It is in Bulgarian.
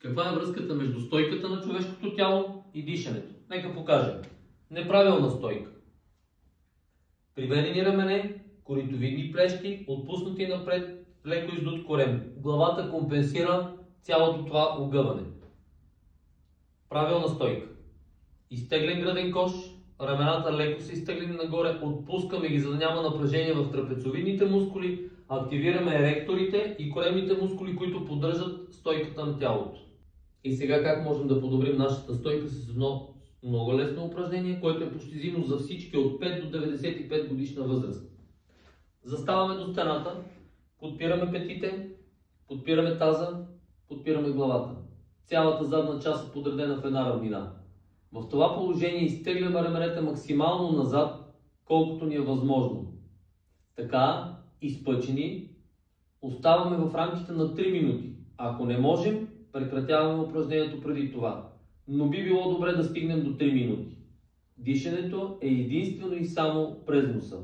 Каква е връзката между стойката на човешкото тяло и дишането? Нека покажем. Неправилна стойка. Приведени рамене, коритовидни плещи, отпуснати напред, леко издут корем. Главата компенсира цялото това огъване. Правилна стойка. Изтеглен гръден кош, рамената леко са изтеглени нагоре, отпускаме ги, за да няма напрежение в трапециовидните мускули, активираме еректорите и коремните мускули, които поддържат стойката на тялото. И сега как можем да подобрим нашата стойка с едно много лесно упражнение, което е постижимо за всички от 5 до 95 годишна възраст. Заставаме до стената, подпираме петите, подпираме таза, подпираме главата. Цялата задна част е подредена в една равнина. В това положение изтегляме раменете максимално назад, колкото ни е възможно. Така, изпъчени, оставаме в рамките на 3 минути. Ако не можем, прекратяваме упражнението преди това. Но би било добре да стигнем до 3 минути. Дишането е единствено и само през носа.